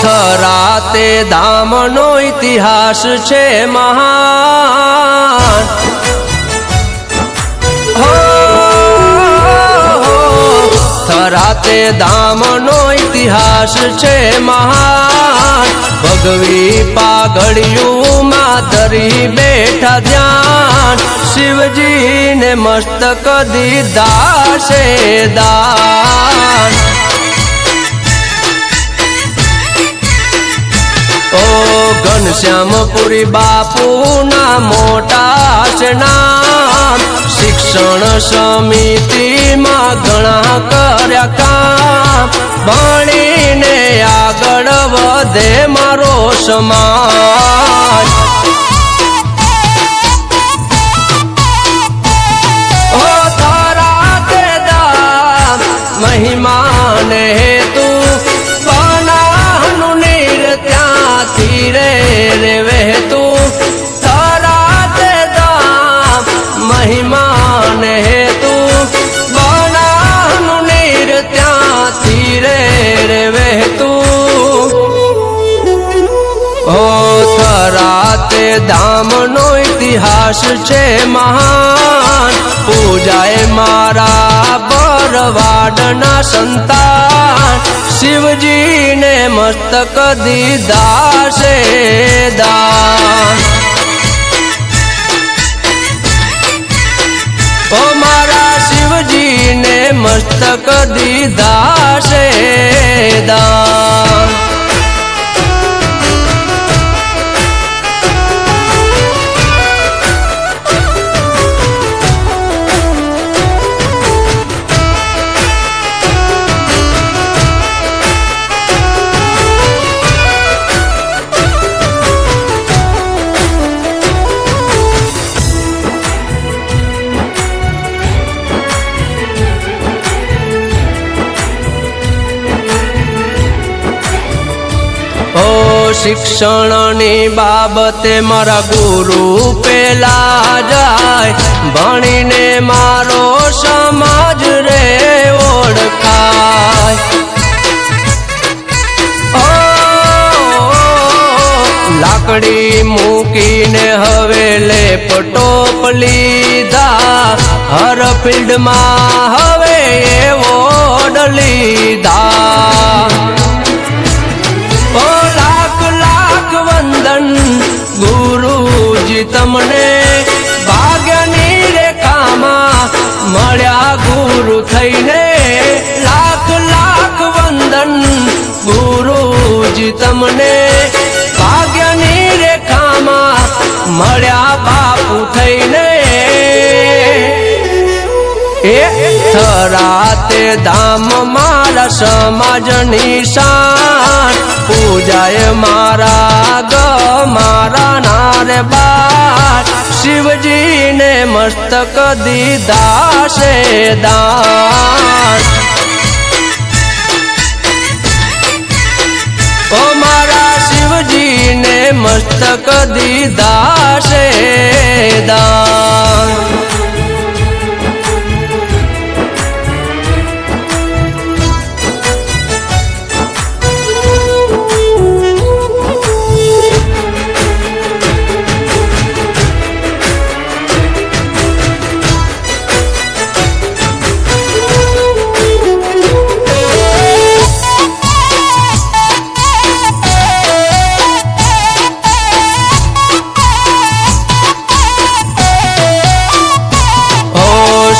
થરાતે ધામનો ઇતિહાસ છે મહાન, થરાતે ધામનો ઇતિહાસ છે મહાન। ભગવી પાઘડિયુંમાં ધરી બેઠા ધ્યાન, શિવજીને મસ્તક દીધા છે દાન। ઓ ઘનશ્યામપુરી બાપુના મોટા છે નામ, શિક્ષણ સમિતિમાં ઘણા કર્યા કામ, ભણીને આગળ વધે મારો સમાજ। ઓ થરાતે ધામ મહિમાને હેતુ, રે વહેતું થરાતે ધામ મહિમાન હેતુ, બનાનું નીર ત્યાંથી રે વહેતું। ઓ થરાતે ધામનો ઇતિહાસ છે મહાન, પૂજાએ મારા ભરવાડના સંતાન, શિવજીને મસ્તક દીધા છે દાન। ઓ મારા શિવજીને મસ્તક દીધા છે દાન। શિક્ષણની બાબતે મારા ગુરુ પેલા જાય, ભણીને મારો સમાજ રે ઓળખાય। લાકડી મૂકીને હવે લેપટોપ લીધા, હર ફિલ્ડમાં હવે એવોર્ડ લીધા। વંદન ગુરુજી તમને, ભાગ્યની રેખામાં મળ્યા ગુરુ થઈને। લાખ લાખ વંદન ગુરુજી તમને, ભાગ્યની રેખામાં મળ્યા બાપુ થઈને। એ થરાતે ધામ મારા સમાજની શાન, પૂજાએ મારા મારા નારે બાર, શિવજીને મસ્તક દીધા છે દાન। ઓ મારા શિવજીને મસ્તક દીધા છે દાન।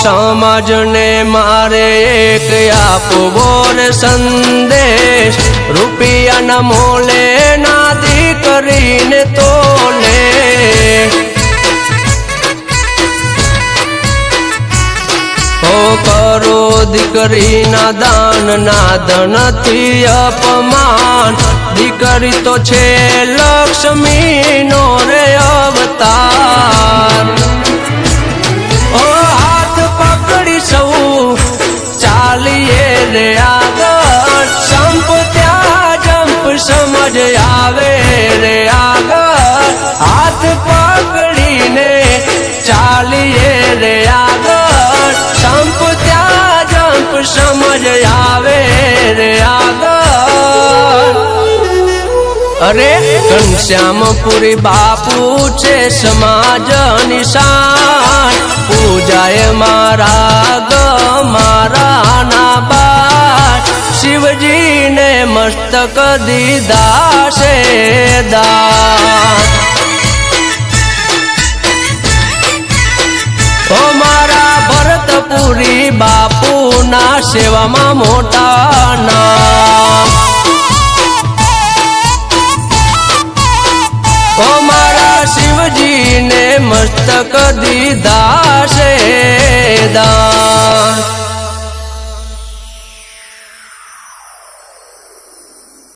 સમાજને મારે એક આપવો રે સંદેશ, રૂપિયાના મોલે ના દીકરીને તોલે। ઓ કરો દીકરીના દાનના ધનથી અપમાન, દીકરી તો છે લક્ષ્મીનો રે અવતાર. ઓ હાથ પકડી સૌ ચાલીએ રે આગળ, સંપ ત્યાં જંપ સમજ આવે રે આગળ. હાથ પકડીને ચાલીએ રે આગળ, સંપ ત્યાં જંપ સમજ આવે રે આગળ. અરે ઘનશ્યામપુરી બાપુ છે સમાજની શાન, પૂજાએ મારા મારા બાર. શિવજીને મસ્તક દીધા છે દાન. ઓ મારા ભરતપુરી બાપુના સેવામાં મોટા નામ. ઓ મારા શિવજીને મસ્તક દીધા